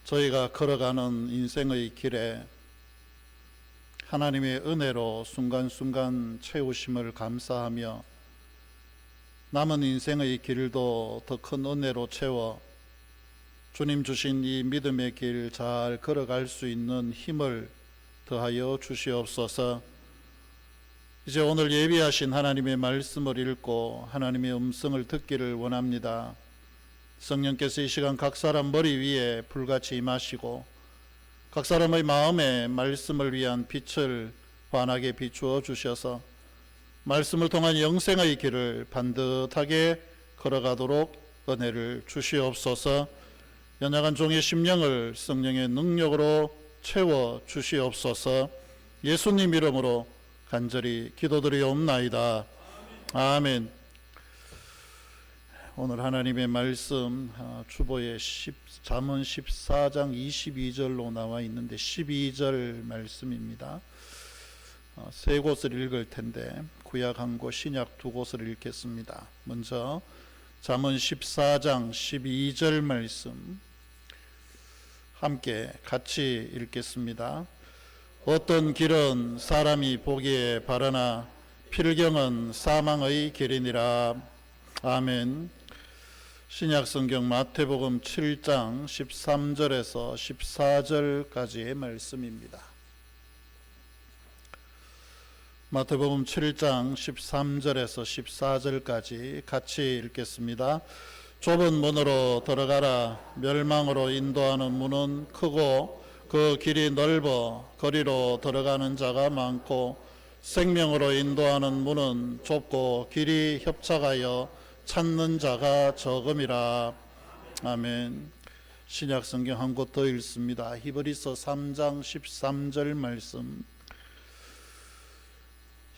저희가 걸어가는 인생의 길에 하나님의 은혜로 순간순간 채우심을 감사하며 남은 인생의 길도 더 큰 은혜로 채워 주님 주신 이 믿음의 길 잘 걸어갈 수 있는 힘을 더하여 주시옵소서. 이제 오늘 예비하신 하나님의 말씀을 읽고 하나님의 음성을 듣기를 원합니다. 성령께서 이 시간 각 사람 머리 위에 불같이 임하시고 각 사람의 마음에 말씀을 위한 빛을 환하게 비추어 주셔서 말씀을 통한 영생의 길을 반듯하게 걸어가도록 은혜를 주시옵소서. 연약한 종의 심령을 성령의 능력으로 채워 주시옵소서. 예수님 이름으로 간절히 기도드리옵나이다. 아멘. 오늘 하나님의 말씀 주보에 잠언 14장 22절로 나와 있는데 12절 말씀입니다. 세 곳을 읽을 텐데 구약 한 곳, 신약 두 곳을 읽겠습니다. 먼저 잠언 14장 12절 말씀 함께 같이 읽겠습니다. 어떤 길은 사람이 보기에 바르나 필경은 사망의 길이니라. 아멘. 신약성경 마태복음 7장 13절에서 14절까지의 말씀입니다. 마태복음 7장 13절에서 14절까지 같이 읽겠습니다. 좁은 문으로 들어가라. 멸망으로 인도하는 문은 크고 그 길이 넓어 거리로 들어가는 자가 많고 생명으로 인도하는 문은 좁고 길이 협착하여 찾는 자가 적음이라. 아멘. 신약 성경 한 곳 더 읽습니다. 히브리서 3장 13절 말씀.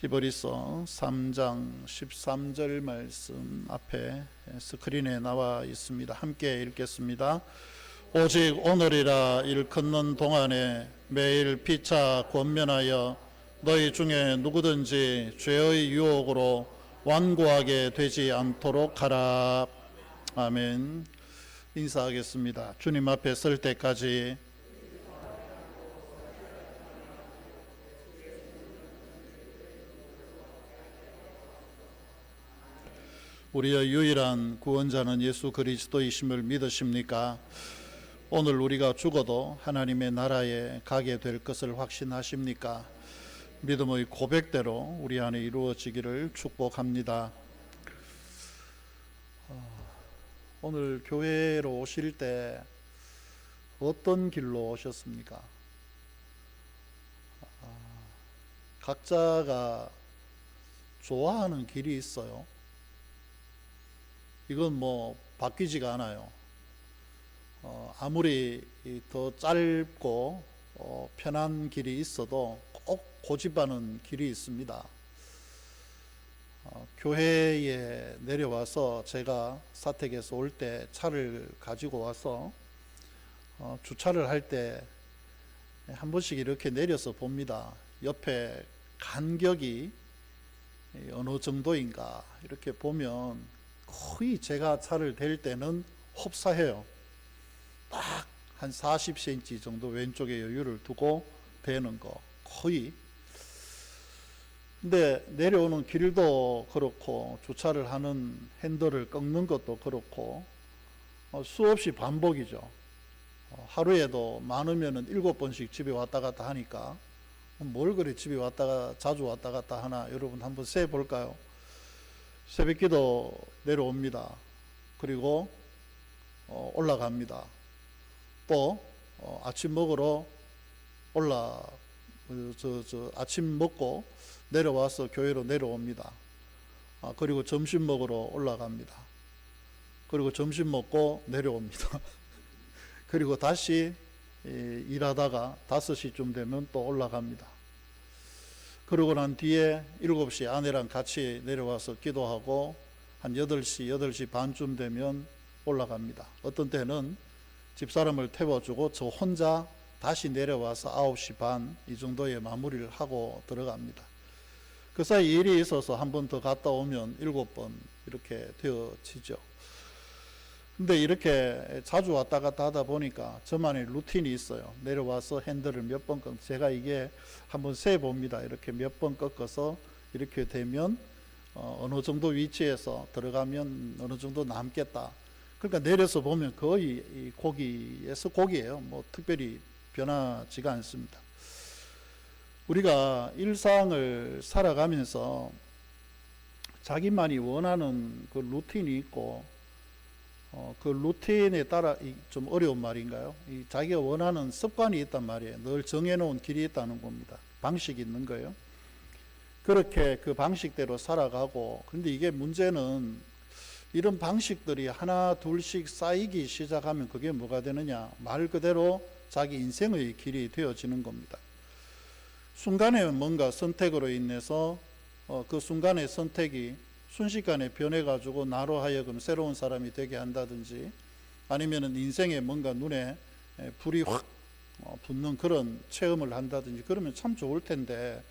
히브리서 3장 13절 말씀 앞에 스크린에 나와 있습니다. 함께 읽겠습니다. 오직 오늘이라 일컫는 동안에 매일 피차 권면하여 너희 중에 누구든지 죄의 유혹으로 완고하게 되지 않도록 하라. 아멘. 인사하겠습니다. 주님 앞에 설 때까지 우리의 유일한 구원자는 예수 그리스도이심을 믿으십니까? 오늘 우리가 죽어도 하나님의 나라에 가게 될 것을 확신하십니까? 믿음의 고백대로 우리 안에 이루어지기를 축복합니다. 오늘 교회로 오실 때 어떤 길로 오셨습니까? 각자가 좋아하는 길이 있어요. 이건 뭐 바뀌지가 않아요. 아무리 더 짧고 편한 길이 있어도 꼭 고집하는 길이 있습니다. 교회에 내려와서 제가 사택에서 올 때 차를 가지고 와서 주차를 할 때 한 번씩 이렇게 내려서 봅니다. 옆에 간격이 어느 정도인가 이렇게 보면 거의 제가 차를 댈 때는 흡사해요. 딱 한 40cm 정도 왼쪽에 여유를 두고 대는 거 거의. 근데 내려오는 길도 그렇고 주차를 하는 핸들을 꺾는 것도 그렇고 수없이 반복이죠. 하루에도 많으면은 7번씩 집에 왔다 갔다 하니까 뭘 그래 집에 자주 왔다 갔다 하나 여러분 한번 세 볼까요? 새벽기도 내려옵니다. 그리고 올라갑니다. 또 아침 먹으러 아침 먹고 내려와서 교회로 내려옵니다. 그리고 점심 먹으러 올라갑니다. 그리고 점심 먹고 내려옵니다. 그리고 다시 일하다가 5시쯤 되면 또 올라갑니다. 그러고 난 뒤에 7시 아내랑 같이 내려와서 기도하고 한 8시 반쯤 되면 올라갑니다. 어떤 때는 집사람을 태워주고 저 혼자 다시 내려와서 9시 반 이 정도에 마무리를 하고 들어갑니다. 그 사이 일이 있어서 한 번 더 갔다 오면 7번 이렇게 되어지죠. 근데 이렇게 자주 왔다 갔다 하다 보니까 저만의 루틴이 있어요. 내려와서 핸들을 몇 번 제가 이게 한번 세 봅니다. 이렇게 몇 번 꺾어서 이렇게 되면 어느 정도 위치에서 들어가면 어느 정도 남겠다. 그러니까 내려서 보면 거의 이 고기에서 고기예요. 뭐 특별히 변하지가 않습니다. 우리가 일상을 살아가면서 자기만이 원하는 그 루틴이 있고 그 루틴에 따라 좀 어려운 말인가요? 자기가 원하는 습관이 있단 말이에요. 늘 정해놓은 길이 있다는 겁니다. 방식이 있는 거예요. 그렇게 그 방식대로 살아가고, 근데 이게 문제는 이런 방식들이 하나 둘씩 쌓이기 시작하면 그게 뭐가 되느냐, 말 그대로 자기 인생의 길이 되어지는 겁니다. 순간에 뭔가 선택으로 인해서 그 순간의 선택이 순식간에 변해가지고 나로 하여금 새로운 사람이 되게 한다든지, 아니면은 인생에 뭔가 눈에 불이 확 붙는 그런 체험을 한다든지, 그러면 참 좋을 텐데,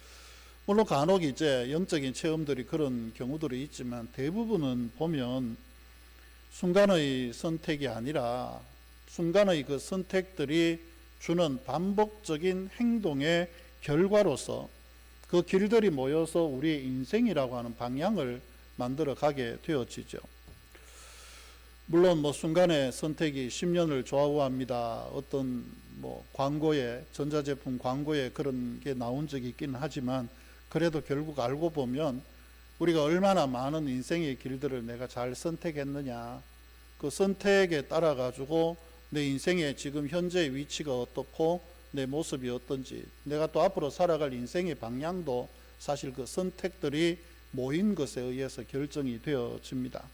물론 간혹 이제 영적인 체험들이 그런 경우들이 있지만 대부분은 보면 순간의 선택이 아니라 순간의 그 선택들이 주는 반복적인 행동의 결과로서 그 길들이 모여서 우리의 인생이라고 하는 방향을 만들어 가게 되어지죠. 물론 뭐 순간의 선택이 10년을 좌우합니다. 어떤 뭐 광고에, 전자제품 광고에 그런 게 나온 적이 있기는 하지만, 그래도 결국 알고 보면 우리가 얼마나 많은 인생의 길들을 내가 잘 선택했느냐, 그 선택에 따라 가지고 내 인생의 지금 현재의 위치가 어떻고 내 모습이 어떤지, 내가 또 앞으로 살아갈 인생의 방향도 사실 그 선택들이 모인 것에 의해서 결정이 되어집니다.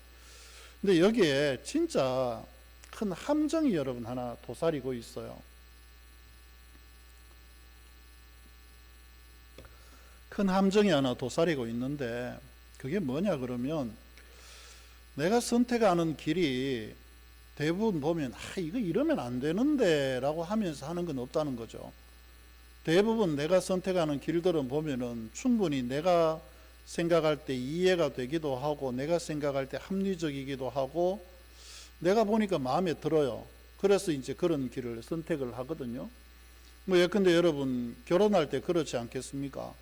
근데 여기에 진짜 큰 함정이 여러분 하나 도사리고 있어요. 큰 함정이 하나 도사리고 있는데, 그게 뭐냐 그러면, 내가 선택하는 길이 대부분 보면 이거 이러면 안 되는데 라고 하면서 하는 건 없다는 거죠. 대부분 내가 선택하는 길들은 보면은 충분히 내가 생각할 때 이해가 되기도 하고, 내가 생각할 때 합리적이기도 하고, 내가 보니까 마음에 들어요. 그래서 이제 그런 길을 선택을 하거든요. 뭐 예컨대 여러분 결혼할 때 그렇지 않겠습니까?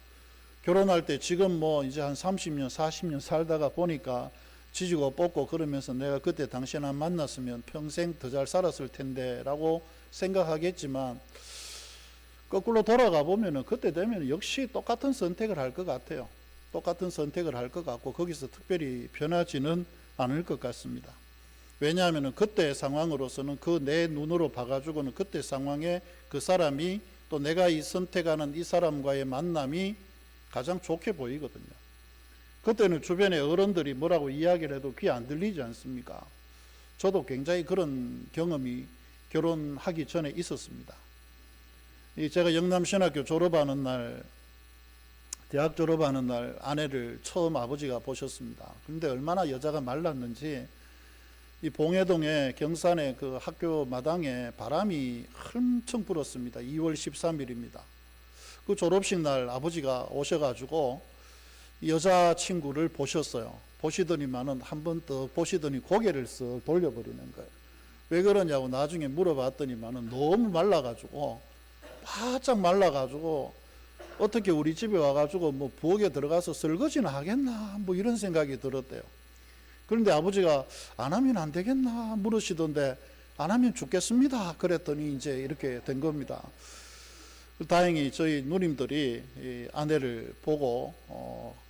결혼할 때 지금 뭐 이제 한 30년 40년 살다가 보니까 지지고 볶고 그러면서 내가 그때 당신 안 만났으면 평생 더 잘 살았을 텐데 라고 생각하겠지만, 거꾸로 돌아가 보면은 그때 되면 역시 똑같은 선택을 할 것 같아요. 똑같은 선택을 할 것 같고, 거기서 특별히 변하지는 않을 것 같습니다. 왜냐하면 그때 상황으로서는 그 내 눈으로 봐가지고는 그때 상황에 그 사람이, 또 내가 이 선택하는 이 사람과의 만남이 가장 좋게 보이거든요. 그때는 주변에 어른들이 뭐라고 이야기를 해도 귀 안 들리지 않습니까? 저도 굉장히 그런 경험이 결혼하기 전에 있었습니다. 제가 영남신학교 졸업하는 날, 대학 졸업하는 날 아내를 처음 아버지가 보셨습니다. 그런데 얼마나 여자가 말랐는지, 이 봉해동의 경산의 그 학교 마당에 바람이 엄청 불었습니다. 2월 13일입니다. 그 졸업식 날 아버지가 오셔가지고 여자친구를 보셨어요. 보시더니만은 한 번 더 보시더니 고개를 쓱 돌려버리는 거예요. 왜 그러냐고 나중에 물어봤더니만은 너무 말라가지고, 바짝 말라가지고 어떻게 우리 집에 와가지고 뭐 부엌에 들어가서 설거지나 하겠나 뭐 이런 생각이 들었대요. 그런데 아버지가 안 하면 안 되겠나 물으시던데, 안 하면 죽겠습니다 그랬더니 이제 이렇게 된 겁니다. 다행히 저희 누님들이 이 아내를 보고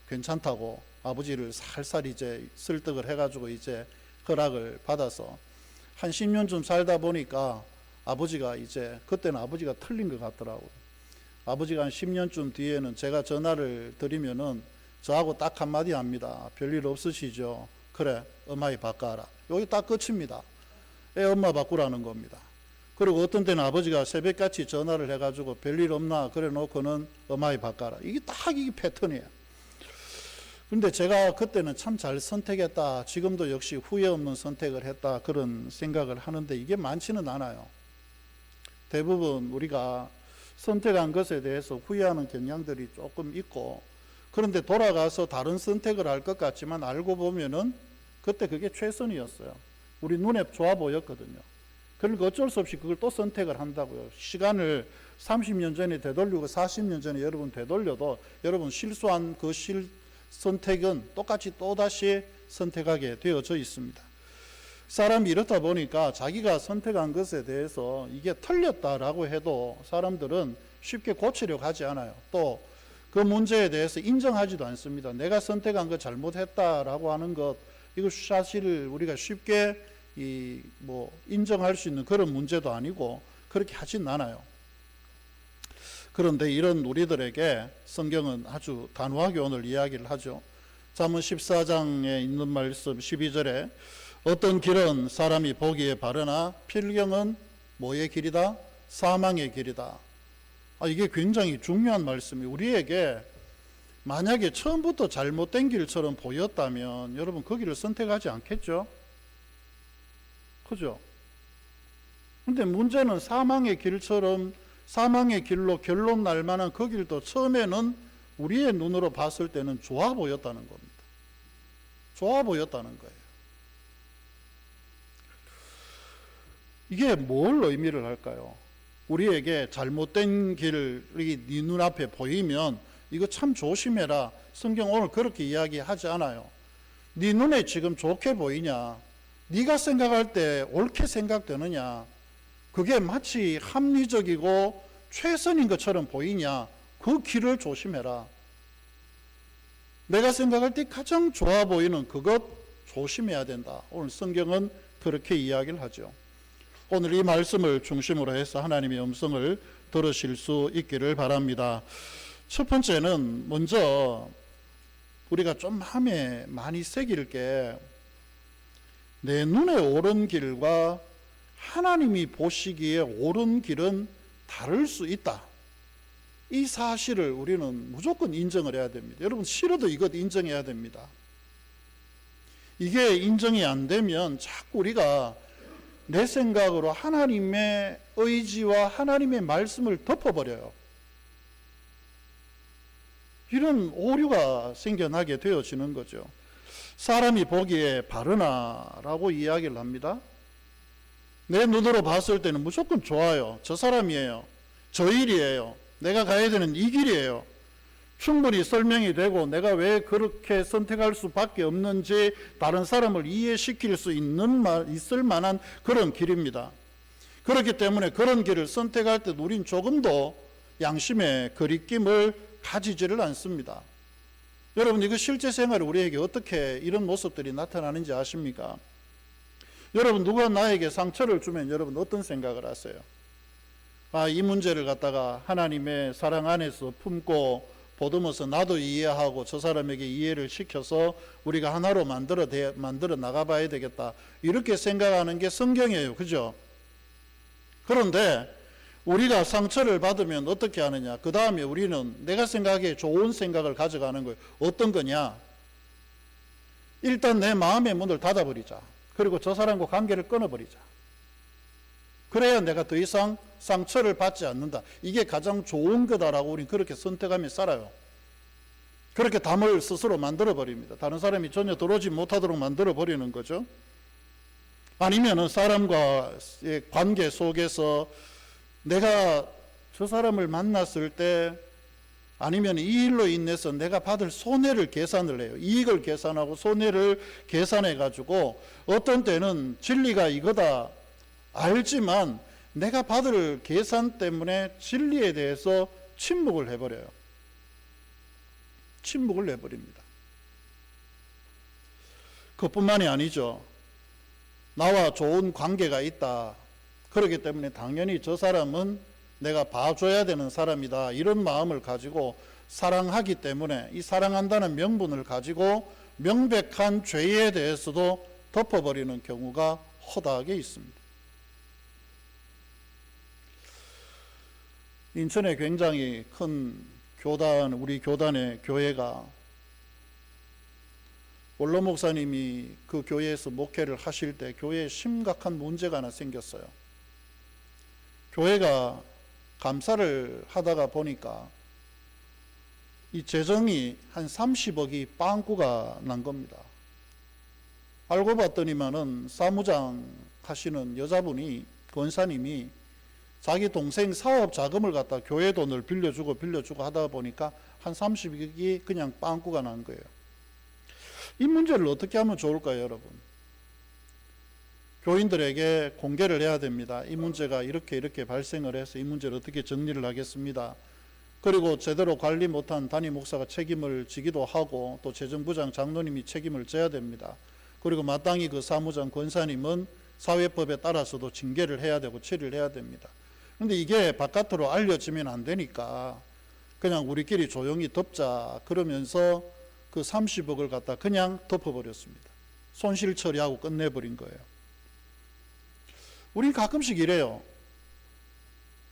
괜찮다고 아버지를 살살 이제 설득을 해가지고 이제 허락을 받아서 한 10년쯤 살다 보니까 아버지가 이제, 그때는 아버지가 틀린 것 같더라고요. 아버지가 한 10년쯤 뒤에는 제가 전화를 드리면은 저하고 딱 한마디 합니다. 별일 없으시죠? 그래, 엄마이 바꿔라. 여기 딱 끝입니다. 애 엄마 바꾸라는 겁니다. 그리고 어떤 때는 아버지가 새벽같이 전화를 해가지고 별일 없나 그래 놓고는 엄마이 바꿔라. 이게 딱 이게 패턴이에요. 근데 제가 그때는 참 잘 선택했다, 지금도 역시 후회 없는 선택을 했다, 그런 생각을 하는데 이게 많지는 않아요. 대부분 우리가 선택한 것에 대해서 후회하는 경향들이 조금 있고, 그런데 돌아가서 다른 선택을 할 것 같지만 알고 보면은 그때 그게 최선이었어요. 우리 눈에 좋아 보였거든요. 그러니까 어쩔 수 없이 그걸 또 선택을 한다고요. 시간을 30년 전에 되돌리고 40년 전에 여러분 되돌려도 여러분 실수한 그 선택은 똑같이 또다시 선택하게 되어져 있습니다. 사람이 이렇다 보니까 자기가 선택한 것에 대해서 이게 틀렸다라고 해도 사람들은 쉽게 고치려고 하지 않아요. 또 그 문제에 대해서 인정하지도 않습니다. 내가 선택한 거 잘못했다라고 하는 것, 이거 사실 우리가 쉽게 인정할 수 있는 그런 문제도 아니고 그렇게 하진 않아요. 그런데 이런 우리들에게 성경은 아주 단호하게 오늘 이야기를 하죠. 잠언 14장에 있는 말씀 12절에 어떤 길은 사람이 보기에 바르나 필경은 뭐의 길이다? 사망의 길이다. 이게 굉장히 중요한 말씀이에요. 우리에게 만약에 처음부터 잘못된 길처럼 보였다면 여러분 그 길을 선택하지 않겠죠? 그죠? 근데 문제는 사망의 길처럼 사망의 길로 결론 날 만한 그 길도 처음에는 우리의 눈으로 봤을 때는 좋아 보였다는 겁니다. 좋아 보였다는 거예요. 이게 뭘 의미를 할까요? 우리에게 잘못된 길이 네 눈앞에 보이면 이거 참 조심해라. 성경 오늘 그렇게 이야기하지 않아요. 네 눈에 지금 좋게 보이냐? 네가 생각할 때 옳게 생각되느냐? 그게 마치 합리적이고 최선인 것처럼 보이냐? 그 길을 조심해라. 내가 생각할 때 가장 좋아 보이는 그것 조심해야 된다. 오늘 성경은 그렇게 이야기를 하죠. 오늘 이 말씀을 중심으로 해서 하나님의 음성을 들으실 수 있기를 바랍니다. 첫 번째는 먼저 우리가 좀 마음에 많이 새길 게 내 눈에 옳은 길과 하나님이 보시기에 옳은 길은 다를 수 있다. 이 사실을 우리는 무조건 인정을 해야 됩니다. 여러분 싫어도 이것 인정해야 됩니다. 이게 인정이 안 되면 자꾸 우리가 내 생각으로 하나님의 의지와 하나님의 말씀을 덮어버려요. 이런 오류가 생겨나게 되어지는 거죠. 사람이 보기에 바르나라고 이야기를 합니다. 내 눈으로 봤을 때는 무조건 좋아요. 저 사람이에요. 저 일이에요. 내가 가야 되는 이 길이에요. 충분히 설명이 되고 내가 왜 그렇게 선택할 수밖에 없는지 다른 사람을 이해시킬 수 있을 만한 그런 길입니다. 그렇기 때문에 그런 길을 선택할 때 우린 조금도 양심의 거리낌을 가지지를 않습니다. 여러분 이거 실제 생활에 우리에게 어떻게 이런 모습들이 나타나는지 아십니까? 여러분 누가 나에게 상처를 주면 여러분 어떤 생각을 하세요? 이 문제를 갖다가 하나님의 사랑 안에서 품고 보듬어서 나도 이해하고 저 사람에게 이해를 시켜서 우리가 하나로 만들어 나가봐야 되겠다. 이렇게 생각하는 게 성경이에요. 그죠? 그런데 우리가 상처를 받으면 어떻게 하느냐? 그 다음에 우리는 내가 생각하기에 좋은 생각을 가져가는 거예요. 어떤 거냐? 일단 내 마음의 문을 닫아버리자. 그리고 저 사람과 관계를 끊어버리자. 그래야 내가 더 이상 상처를 받지 않는다. 이게 가장 좋은 거다라고 우리는 그렇게 선택하며 살아요. 그렇게 담을 스스로 만들어버립니다. 다른 사람이 전혀 들어오지 못하도록 만들어버리는 거죠. 아니면은 사람과의 관계 속에서 내가 저 사람을 만났을 때 아니면 이 일로 인해서 내가 받을 손해를 계산을 해요. 이익을 계산하고 손해를 계산해 가지고 어떤 때는 진리가 이거다 알지만 내가 받을 계산 때문에 진리에 대해서 침묵을 해버려요. 침묵을 해버립니다. 그것뿐만이 아니죠. 나와 좋은 관계가 있다. 그렇기 때문에 당연히 저 사람은 내가 봐줘야 되는 사람이다. 이런 마음을 가지고 사랑하기 때문에 이 사랑한다는 명분을 가지고 명백한 죄에 대해서도 덮어버리는 경우가 허다하게 있습니다. 인천에 굉장히 큰 교단, 우리 교단의 교회가 원로 목사님이 그 교회에서 목회를 하실 때 교회에 심각한 문제가 하나 생겼어요. 교회가 감사를 하다가 보니까 이 재정이 한 30억이 빵꾸가 난 겁니다. 알고 봤더니만은 사무장 하시는 여자분이, 권사님이 자기 동생 사업 자금을 갖다 교회 돈을 빌려주고 하다 보니까 한 30억이 그냥 빵꾸가 난 거예요. 이 문제를 어떻게 하면 좋을까요, 여러분? 교인들에게 공개를 해야 됩니다. 이 문제가 이렇게 발생을 해서 이 문제를 어떻게 정리를 하겠습니다. 그리고 제대로 관리 못한 담임 목사가 책임을 지기도 하고 또 재정부장 장로님이 책임을 져야 됩니다. 그리고 마땅히 그 사무장 권사님은 사회법에 따라서도 징계를 해야 되고 처리를 해야 됩니다. 그런데 이게 바깥으로 알려지면 안 되니까 그냥 우리끼리 조용히 덮자 그러면서 그 30억을 갖다 그냥 덮어버렸습니다. 손실 처리하고 끝내버린 거예요. 우리 가끔씩 이래요.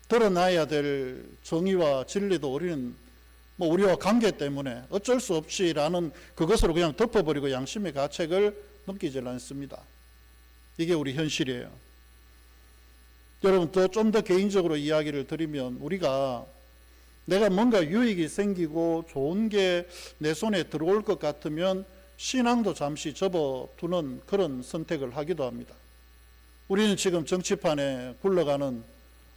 드러나야 될 정의와 진리도 우리는 우리와 관계 때문에 어쩔 수 없이라는 그것으로 그냥 덮어버리고 양심의 가책을 넘기질 않습니다. 이게 우리 현실이에요. 여러분, 좀 더 개인적으로 이야기를 드리면 우리가 내가 뭔가 유익이 생기고 좋은 게 내 손에 들어올 것 같으면 신앙도 잠시 접어두는 그런 선택을 하기도 합니다. 우리는 지금 정치판에 굴러가는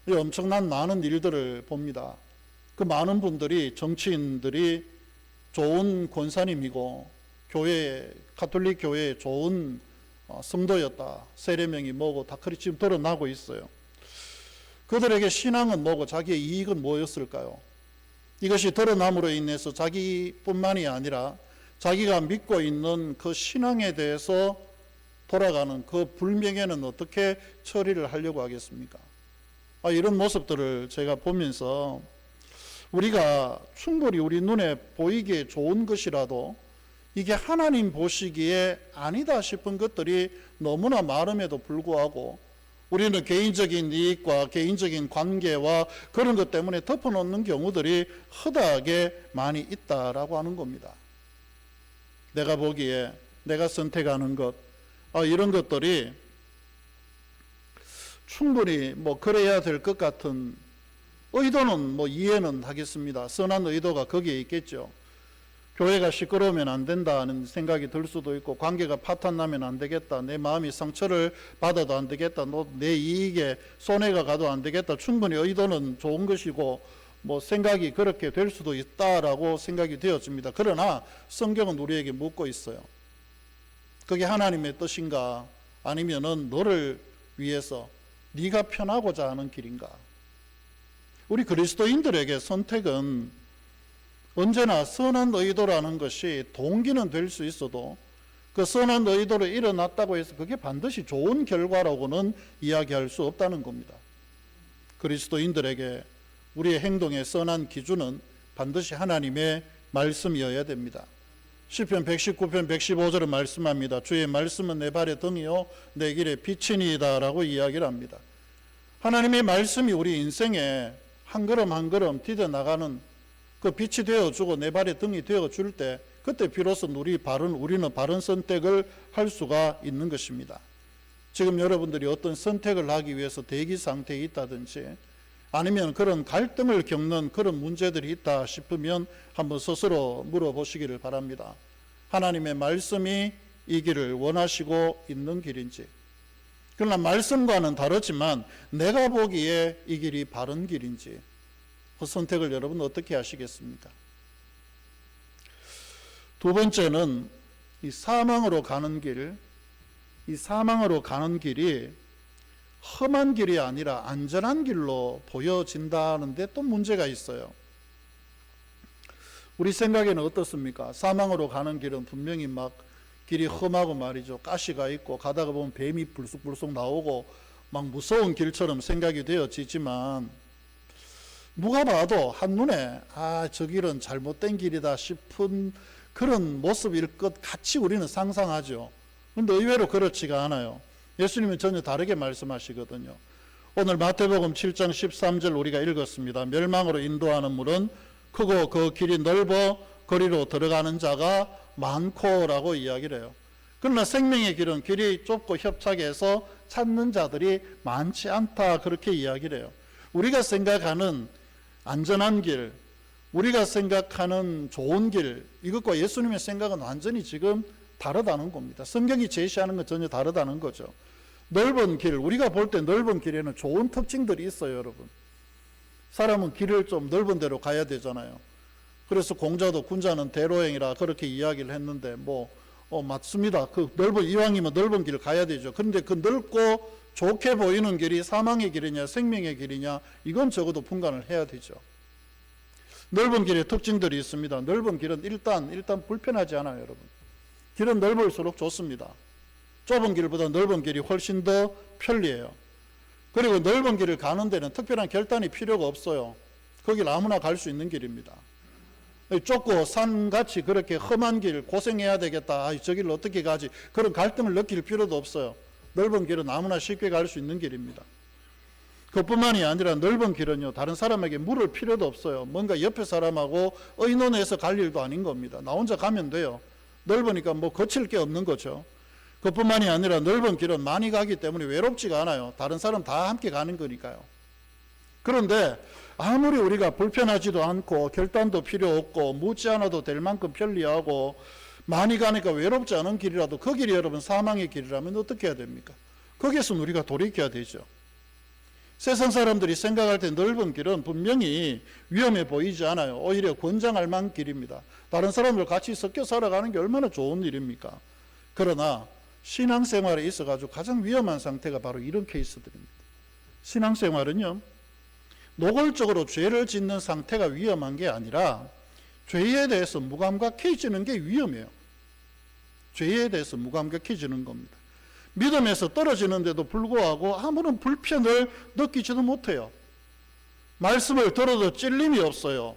엄청난 많은 일들을 봅니다. 그 많은 분들이, 정치인들이 좋은 권사님이고 가톨릭 교회의 좋은 성도였다, 세례명이 뭐고 다 그리 지금 드러나고 있어요. 그들에게 신앙은 뭐고 자기의 이익은 뭐였을까요? 이것이 드러남으로 인해서 자기뿐만이 아니라 자기가 믿고 있는 그 신앙에 대해서 돌아가는 그 불명예는 어떻게 처리를 하려고 하겠습니까? 이런 모습들을 제가 보면서 우리가 충분히 우리 눈에 보이기에 좋은 것이라도 이게 하나님 보시기에 아니다 싶은 것들이 너무나 많음에도 불구하고 우리는 개인적인 이익과 개인적인 관계와 그런 것 때문에 덮어놓는 경우들이 허다하게 많이 있다라고 하는 겁니다. 내가 보기에 내가 선택하는 것, 이런 것들이 충분히 그래야 될 것 같은 의도는 이해는 하겠습니다. 선한 의도가 거기에 있겠죠. 교회가 시끄러우면 안 된다는 생각이 들 수도 있고, 관계가 파탄나면 안 되겠다, 내 마음이 상처를 받아도 안 되겠다, 내 이익에 손해가 가도 안 되겠다, 충분히 의도는 좋은 것이고 생각이 그렇게 될 수도 있다라고 생각이 되었습니다. 그러나 성경은 우리에게 묻고 있어요. 그게 하나님의 뜻인가, 아니면은 너를 위해서 네가 편하고자 하는 길인가? 우리 그리스도인들에게 선택은 언제나 선한 의도라는 것이 동기는 될 수 있어도 그 선한 의도로 일어났다고 해서 그게 반드시 좋은 결과라고는 이야기할 수 없다는 겁니다. 그리스도인들에게 우리의 행동의 선한 기준은 반드시 하나님의 말씀이어야 됩니다. 시편 119편 115절은 말씀합니다. 주의 말씀은 내 발의 등이요 내 길의 빛이니이다 라고 이야기를 합니다. 하나님의 말씀이 우리 인생에 한 걸음 한 걸음 디뎌나가는 그 빛이 되어주고 내 발의 등이 되어줄 때, 그때 비로소 우리는 바른 선택을 할 수가 있는 것입니다. 지금 여러분들이 어떤 선택을 하기 위해서 대기 상태에 있다든지 아니면 그런 갈등을 겪는 그런 문제들이 있다 싶으면 한번 스스로 물어보시기를 바랍니다. 하나님의 말씀이 이 길을 원하시고 있는 길인지, 그러나 말씀과는 다르지만 내가 보기에 이 길이 바른 길인지, 그 선택을 여러분 어떻게 하시겠습니까? 두 번째는 이 사망으로 가는 길, 이 사망으로 가는 길이 험한 길이 아니라 안전한 길로 보여진다는데 또 문제가 있어요. 우리 생각에는 어떻습니까? 사망으로 가는 길은 분명히 길이 험하고 말이죠. 가시가 있고 가다가 보면 뱀이 불쑥불쑥 나오고 무서운 길처럼 생각이 되어지지만, 누가 봐도 한눈에 저 길은 잘못된 길이다 싶은 그런 모습일 것 같이 우리는 상상하죠. 그런데 의외로 그렇지가 않아요. 예수님은 전혀 다르게 말씀하시거든요. 오늘 마태복음 7장 13절 우리가 읽었습니다. 멸망으로 인도하는 문은 크고 그 길이 넓어 거리로 들어가는 자가 많고라고 이야기를 해요. 그러나 생명의 길은 길이 좁고 협착해서 찾는 자들이 많지 않다, 그렇게 이야기를 해요. 우리가 생각하는 안전한 길, 우리가 생각하는 좋은 길, 이것과 예수님의 생각은 완전히 지금 다르다는 겁니다. 성경이 제시하는 건 전혀 다르다는 거죠. 넓은 길, 우리가 볼 때 넓은 길에는 좋은 특징들이 있어요, 여러분. 사람은 길을 좀 넓은 데로 가야 되잖아요. 그래서 공자도 군자는 대로행이라 그렇게 이야기를 했는데 맞습니다. 그 이왕이면 넓은 길 가야 되죠. 그런데 그 넓고 좋게 보이는 길이 사망의 길이냐 생명의 길이냐, 이건 적어도 분간을 해야 되죠. 넓은 길의 특징들이 있습니다. 넓은 길은 일단 불편하지 않아요, 여러분. 길은 넓을수록 좋습니다. 좁은 길보다 넓은 길이 훨씬 더 편리해요. 그리고 넓은 길을 가는 데는 특별한 결단이 필요가 없어요. 거길 아무나 갈 수 있는 길입니다. 좁고 산같이 그렇게 험한 길, 고생해야 되겠다, 저 길을 어떻게 가지, 그런 갈등을 느낄 필요도 없어요. 넓은 길은 아무나 쉽게 갈 수 있는 길입니다. 그뿐만이 아니라 넓은 길은요, 다른 사람에게 물을 필요도 없어요. 뭔가 옆에 사람하고 의논해서 갈 일도 아닌 겁니다. 나 혼자 가면 돼요. 넓으니까 거칠 게 없는 거죠. 그뿐만이 아니라 넓은 길은 많이 가기 때문에 외롭지가 않아요. 다른 사람 다 함께 가는 거니까요. 그런데 아무리 우리가 불편하지도 않고 결단도 필요 없고 묻지 않아도 될 만큼 편리하고 많이 가니까 외롭지 않은 길이라도, 그 길이 여러분 사망의 길이라면 어떻게 해야 됩니까? 거기에서 우리가 돌이켜야 되죠. 세상 사람들이 생각할 때 넓은 길은 분명히 위험해 보이지 않아요. 오히려 권장할 만한 길입니다. 다른 사람들 같이 섞여 살아가는 게 얼마나 좋은 일입니까? 그러나 신앙생활에 있어가지고 가장 위험한 상태가 바로 이런 케이스들입니다. 신앙생활은요, 노골적으로 죄를 짓는 상태가 위험한 게 아니라 죄에 대해서 무감각해지는 게 위험해요. 죄에 대해서 무감각해지는 겁니다. 믿음에서 떨어지는데도 불구하고 아무런 불편을 느끼지도 못해요. 말씀을 들어도 찔림이 없어요.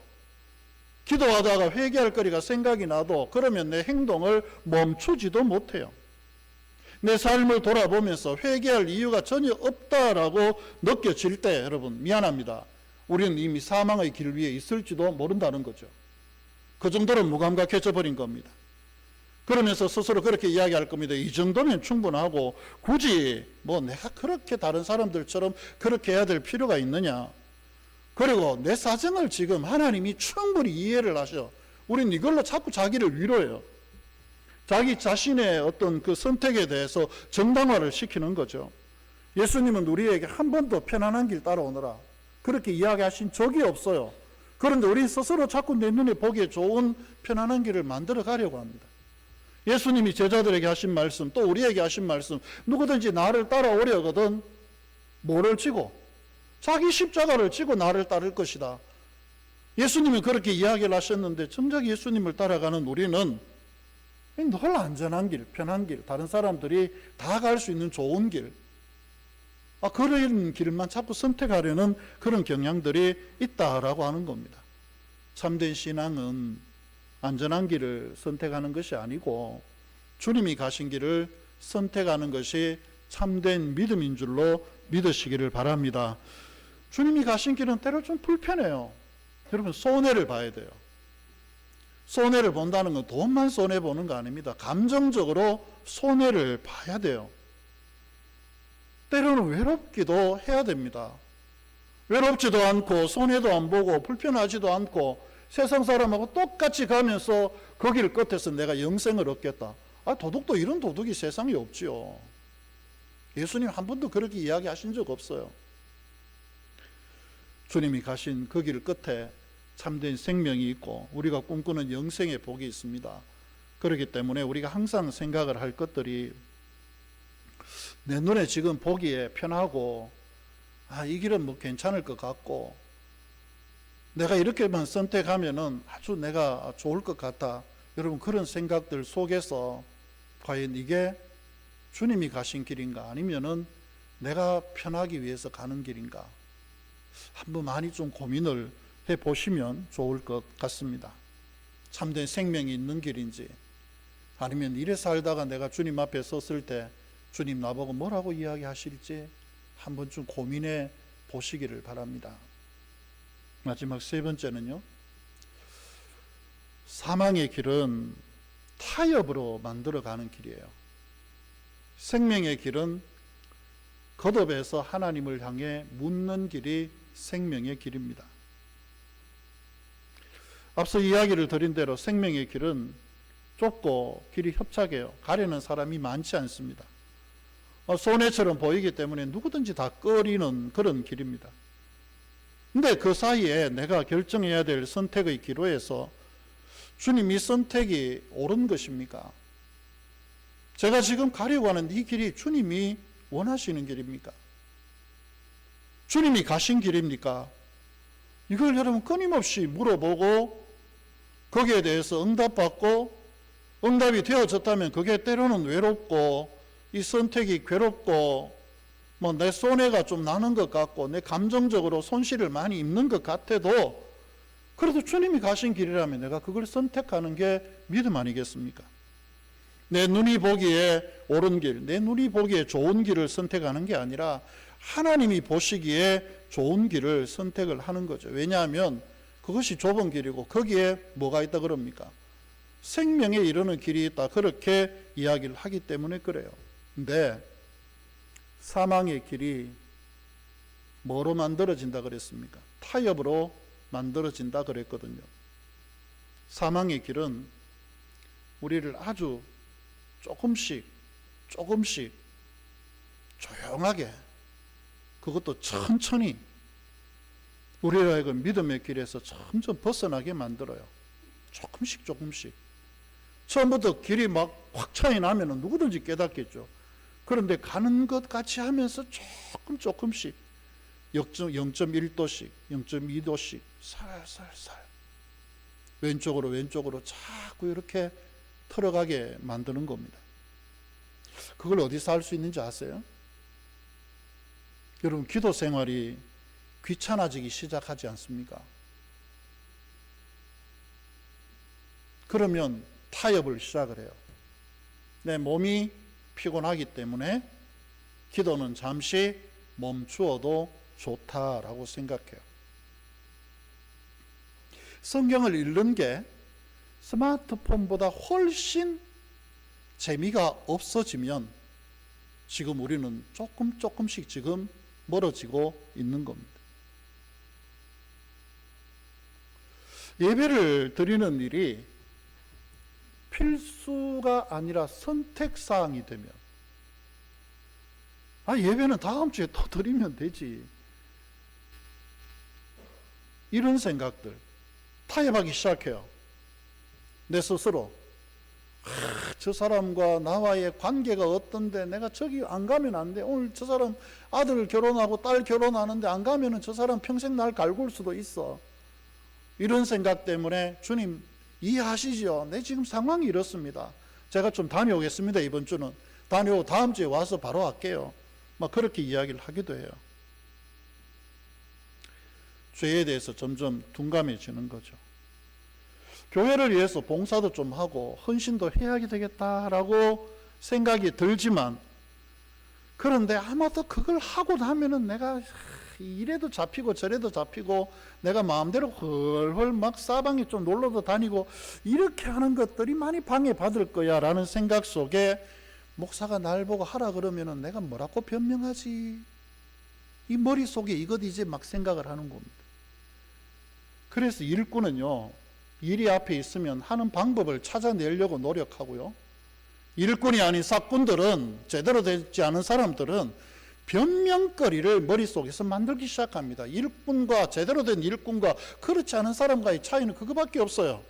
기도하다가 회개할 거리가 생각이 나도 그러면 내 행동을 멈추지도 못해요. 내 삶을 돌아보면서 회개할 이유가 전혀 없다라고 느껴질 때, 여러분 미안합니다. 우리는 이미 사망의 길 위에 있을지도 모른다는 거죠. 그 정도로 무감각해져 버린 겁니다. 그러면서 스스로 그렇게 이야기할 겁니다. 이 정도면 충분하고 굳이 내가 그렇게 다른 사람들처럼 그렇게 해야 될 필요가 있느냐. 그리고 내 사정을 지금 하나님이 충분히 이해를 하셔. 우린 이걸로 자꾸 자기를 위로해요. 자기 자신의 어떤 그 선택에 대해서 정당화를 시키는 거죠. 예수님은 우리에게 한 번도 편안한 길 따라오너라 그렇게 이야기하신 적이 없어요. 그런데 우리 스스로 자꾸 내 눈에 보기에 좋은 편안한 길을 만들어 가려고 합니다. 예수님이 제자들에게 하신 말씀, 또 우리에게 하신 말씀, 누구든지 나를 따라오려거든 뭐를 지고? 자기 십자가를 지고 나를 따를 것이다. 예수님이 그렇게 이야기를 하셨는데 정작 예수님을 따라가는 우리는 늘 안전한 길, 편한 길, 다른 사람들이 다 갈 수 있는 좋은 길, 그런 길만 자꾸 선택하려는 그런 경향들이 있다라고 하는 겁니다. 참된 신앙은 안전한 길을 선택하는 것이 아니고 주님이 가신 길을 선택하는 것이 참된 믿음인 줄로 믿으시기를 바랍니다. 주님이 가신 길은 때로 좀 불편해요. 여러분 손해를 봐야 돼요. 손해를 본다는 건 돈만 손해보는 거 아닙니다. 감정적으로 손해를 봐야 돼요. 때로는 외롭기도 해야 됩니다. 외롭지도 않고 손해도 안 보고 불편하지도 않고 세상 사람하고 똑같이 가면서 거길 끝에서 내가 영생을 얻겠다. 도둑도 이런 도둑이 세상에 없지요. 예수님 한 번도 그렇게 이야기하신 적 없어요. 주님이 가신 그 길 끝에 참된 생명이 있고 우리가 꿈꾸는 영생의 복이 있습니다. 그렇기 때문에 우리가 항상 생각을 할 것들이 내 눈에 지금 보기에 편하고 이 길은 괜찮을 것 같고 내가 이렇게만 선택하면은 아주 내가 좋을 것 같다. 여러분 그런 생각들 속에서 과연 이게 주님이 가신 길인가 아니면은 내가 편하기 위해서 가는 길인가 한번 많이 좀 고민을 해보시면 좋을 것 같습니다. 참된 생명이 있는 길인지 아니면 이래 살다가 내가 주님 앞에 섰을 때 주님 나보고 뭐라고 이야기하실지 한번 좀 고민해 보시기를 바랍니다. 마지막 세 번째는요, 사망의 길은 타협으로 만들어가는 길이에요. 생명의 길은 거듭해서 하나님을 향해 묻는 길이 생명의 길입니다. 앞서 이야기를 드린 대로 생명의 길은 좁고 길이 협착해요. 가려는 사람이 많지 않습니다. 손해처럼 보이기 때문에 누구든지 다 꺼리는 그런 길입니다. 근데 그 사이에 내가 결정해야 될 선택의 기로에서 주님, 이 선택이 옳은 것입니까? 제가 지금 가려고 하는 이 길이 주님이 원하시는 길입니까? 주님이 가신 길입니까? 이걸 여러분 끊임없이 물어보고 거기에 대해서 응답받고, 응답이 되어졌다면 그게 때로는 외롭고 이 선택이 괴롭고 뭐 내 손해가 좀 나는 것 같고 내 감정적으로 손실을 많이 입는 것 같아도, 그래도 주님이 가신 길이라면 내가 그걸 선택하는 게 믿음 아니겠습니까? 내 눈이 보기에 옳은 길, 내 눈이 보기에 좋은 길을 선택하는 게 아니라 하나님이 보시기에 좋은 길을 선택을 하는 거죠. 왜냐하면 그것이 좁은 길이고 거기에 뭐가 있다 그럽니까? 생명에 이르는 길이 있다, 그렇게 이야기를 하기 때문에 그래요. 근데 사망의 길이 뭐로 만들어진다 그랬습니까? 타협으로 만들어진다 그랬거든요. 사망의 길은 우리를 아주 조금씩 조용하게, 그것도 천천히 우리로 하여금 믿음의 길에서 점점 벗어나게 만들어요. 조금씩. 처음부터 길이 막 확 차이 나면 누구든지 깨닫겠죠. 그런데 가는 것 같이 하면서 조금씩 0.1도씩 0.2도씩 살살살 왼쪽으로 자꾸 이렇게 털어가게 만드는 겁니다. 그걸 어디서 할 수 있는지 아세요? 여러분, 기도 생활이 귀찮아지기 시작하지 않습니까? 그러면 타협을 시작을 해요. 내 몸이 피곤하기 때문에 기도는 잠시 멈추어도 좋다라고 생각해요. 성경을 읽는 게 스마트폰보다 훨씬 재미가 없어지면 지금 우리는 조금씩 지금 멀어지고 있는 겁니다. 예배를 드리는 일이 필수가 아니라 선택사항이 되면, 예배는 다음 주에 또 드리면 되지, 이런 생각들 타협하기 시작해요. 내 스스로 저 사람과 나와의 관계가 어떤데 내가 저기 안 가면 안 돼. 오늘 저 사람 아들 결혼하고 딸 결혼하는데 안 가면은 저 사람 평생 날 갈굴 수도 있어. 이런 생각 때문에 주님 이해하시죠? 내 지금 상황이 이렇습니다. 제가 좀 다녀오겠습니다. 이번 주는 다녀오고 다음 주에 와서 바로 할게요. 막 그렇게 이야기를 하기도 해요. 죄에 대해서 점점 둔감해지는 거죠. 교회를 위해서 봉사도 좀 하고 헌신도 해야 되겠다라고 생각이 들지만, 그런데 아마도 그걸 하고 나면은 내가 이래도 잡히고 저래도 잡히고 내가 마음대로 헐헐 막 사방에 좀 놀러도 다니고 이렇게 하는 것들이 많이 방해받을 거야 라는 생각 속에 목사가 날 보고 하라 그러면은 내가 뭐라고 변명하지? 이 머릿속에 이것 이제 막 생각을 하는 겁니다. 그래서 일꾼은요, 일이 앞에 있으면 하는 방법을 찾아내려고 노력하고요, 일꾼이 아닌 삭꾼들은, 제대로 되지 않은 사람들은 변명거리를 머릿속에서 만들기 시작합니다. 일꾼과, 제대로 된 일꾼과 그렇지 않은 사람과의 차이는 그거밖에 없어요.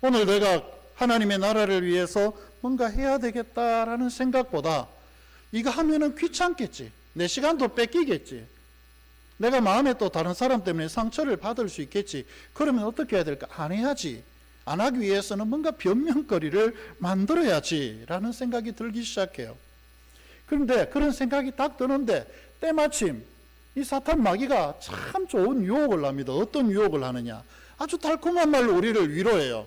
오늘 내가 하나님의 나라를 위해서 뭔가 해야 되겠다라는 생각보다 이거 하면은 귀찮겠지, 내 시간도 뺏기겠지, 내가 마음에 또 다른 사람 때문에 상처를 받을 수 있겠지, 그러면 어떻게 해야 될까? 안 해야지. 안 하기 위해서는 뭔가 변명거리를 만들어야지 라는 생각이 들기 시작해요. 그런데 그런 생각이 딱 드는데 때마침 이 사탄 마귀가 참 좋은 유혹을 합니다. 어떤 유혹을 하느냐? 아주 달콤한 말로 우리를 위로해요.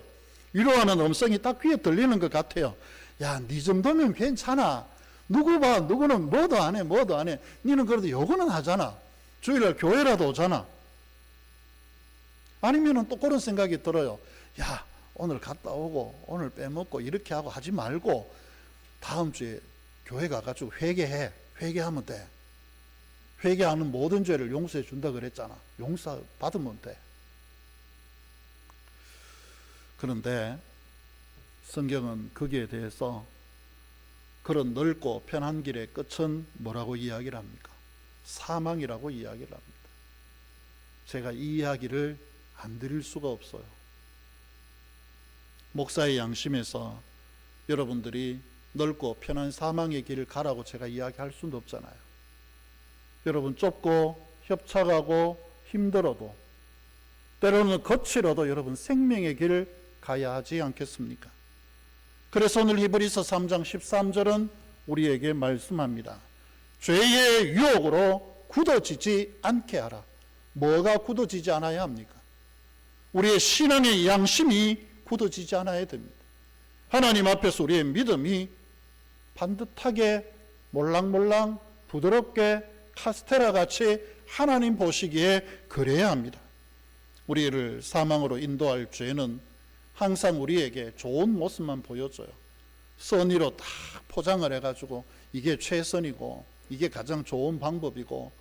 위로하는 음성이 딱 귀에 들리는 것 같아요. 야, 네 정도면 괜찮아. 누구 봐, 누구는 뭐도 안 해. 니는 그래도 요거는 하잖아. 주일날 교회라도 오잖아. 아니면은 또 그런 생각이 들어요. 야, 오늘 갔다 오고 오늘 빼먹고 이렇게 하고 하지 말고 다음 주에 교회 가가지고 회개하면 돼. 회개하는 모든 죄를 용서해 준다 그랬잖아. 용서 받으면 돼. 그런데 성경은 거기에 대해서 그런 넓고 편한 길의 끝은 뭐라고 이야기를 합니까? 사망이라고 이야기를 합니다. 제가 이 이야기를 안 드릴 수가 없어요. 목사의 양심에서 여러분들이 넓고 편한 사망의 길을 가라고 제가 이야기할 수는 없잖아요. 여러분 좁고 협착하고 힘들어도 때로는 거칠어도 여러분 생명의 길을 가야 하지 않겠습니까? 그래서 오늘 히브리서 3장 13절은 우리에게 말씀합니다. 죄의 유혹으로 굳어지지 않게 하라. 뭐가 굳어지지 않아야 합니까? 우리의 신앙의 양심이 굳어지지 않아야 됩니다. 하나님 앞에서 우리의 믿음이 반듯하게 몰랑몰랑 부드럽게 카스테라같이 하나님 보시기에 그래야 합니다. 우리를 사망으로 인도할 죄는 항상 우리에게 좋은 모습만 보여줘요. 선의로 다 포장을 해가지고 이게 최선이고 이게 가장 좋은 방법이고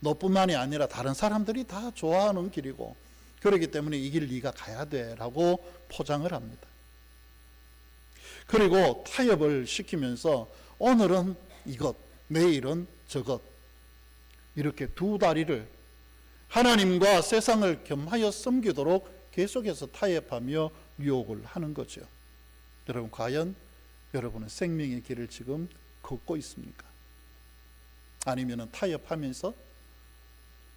너뿐만이 아니라 다른 사람들이 다 좋아하는 길이고 그렇기 때문에 이 길 네가 가야 돼 라고 포장을 합니다. 그리고 타협을 시키면서 오늘은 이것, 내일은 저것, 이렇게 두 다리를 하나님과 세상을 겸하여 섬기도록 계속해서 타협하며 유혹을 하는 거죠. 여러분 과연 여러분은 생명의 길을 지금 걷고 있습니까? 아니면 타협하면서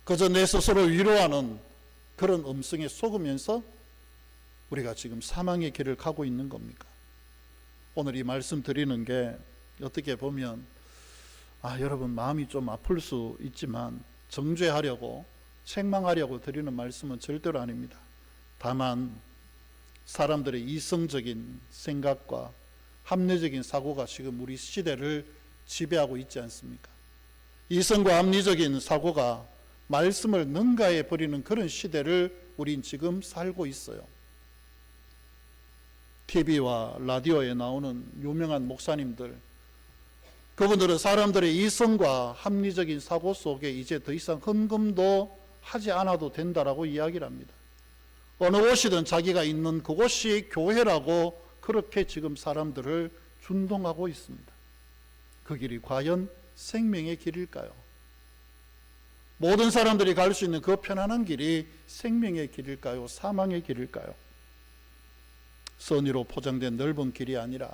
그저 내 스스로 위로하는 그런 음성에 속으면서 우리가 지금 사망의 길을 가고 있는 겁니까? 오늘 이 말씀 드리는 게 어떻게 보면 여러분 마음이 좀 아플 수 있지만 정죄하려고 책망하려고 드리는 말씀은 절대로 아닙니다. 다만 사람들의 이성적인 생각과 합리적인 사고가 지금 우리 시대를 지배하고 있지 않습니까? 이성과 합리적인 사고가 말씀을 능가해 버리는 그런 시대를 우린 지금 살고 있어요. TV와 라디오에 나오는 유명한 목사님들, 그분들은 사람들의 이성과 합리적인 사고 속에 이제 더 이상 헌금도 하지 않아도 된다라고 이야기를 합니다. 어느 곳이든 자기가 있는 그곳이 교회라고 그렇게 지금 사람들을 준동하고 있습니다. 그 길이 과연 생명의 길일까요? 모든 사람들이 갈 수 있는 그 편안한 길이 생명의 길일까요? 사망의 길일까요? 선의로 포장된 넓은 길이 아니라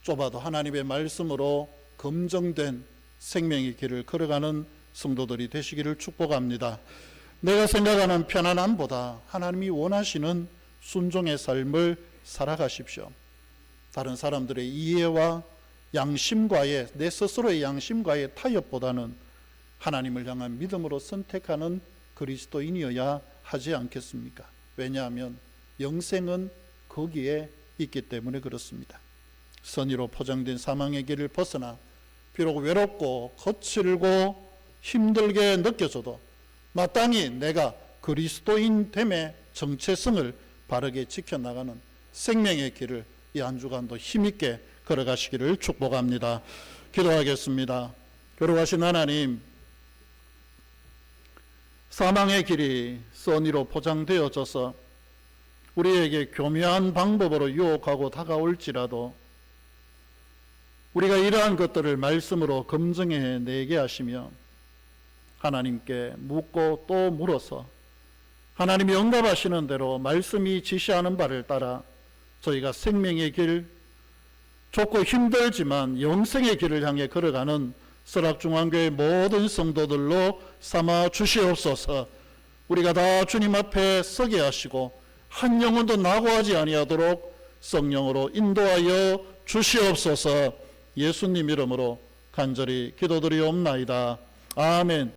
좁아도 하나님의 말씀으로 검증된 생명의 길을 걸어가는 성도들이 되시기를 축복합니다. 내가 생각하는 편안함보다 하나님이 원하시는 순종의 삶을 살아가십시오. 다른 사람들의 이해와 양심과의, 내 스스로의 양심과의 타협보다는 하나님을 향한 믿음으로 선택하는 그리스도인이어야 하지 않겠습니까? 왜냐하면 영생은 거기에 있기 때문에 그렇습니다. 선의로 포장된 사망의 길을 벗어나 비록 외롭고 거칠고 힘들게 느껴져도 마땅히 내가 그리스도인됨의 정체성을 바르게 지켜나가는 생명의 길을 이 한 주간도 힘있게 걸어가시기를 축복합니다. 기도하겠습니다. 거룩하신 하나님, 사망의 길이 선의로 포장되어져서 우리에게 교묘한 방법으로 유혹하고 다가올지라도 우리가 이러한 것들을 말씀으로 검증해 내게 하시며 하나님께 묻고 또 물어서 하나님이 응답하시는 대로 말씀이 지시하는 바를 따라 저희가 생명의 길, 좁고 힘들지만 영생의 길을 향해 걸어가는 설악중앙교회 모든 성도들로 삼아 주시옵소서. 우리가 다 주님 앞에 서게 하시고 한 영혼도 낙오하지 아니하도록 성령으로 인도하여 주시옵소서. 예수님 이름으로 간절히 기도드리옵나이다. 아멘.